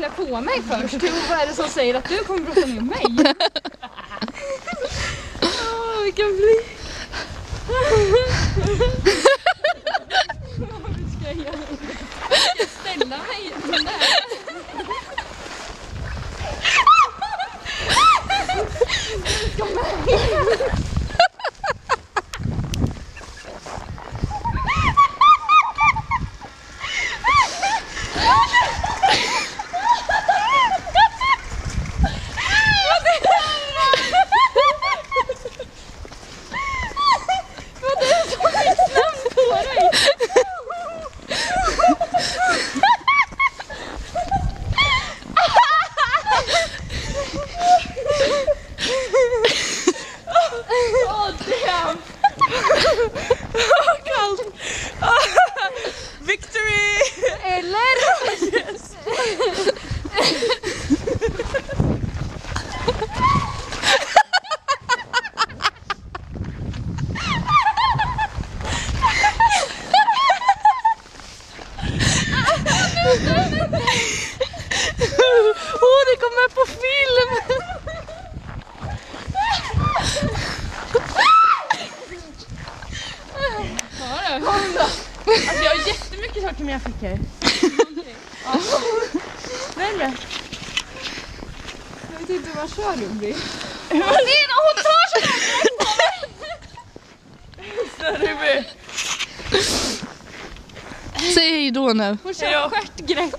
klä på mig först. Vad är det som säger att du kommer brotta ner mig? Vilken bli. Hur ska jag göra? Jag ska ställa mig den där. Kom med. Victory! Eller? Yes! Det kom med på film! Alltså jag har jättemycket saker med jag fick här. Ja. Välj. Jag vet inte vad kör du blir. Hon tar sig där. Säg hej då nu. Hon kör stjärtgrepp.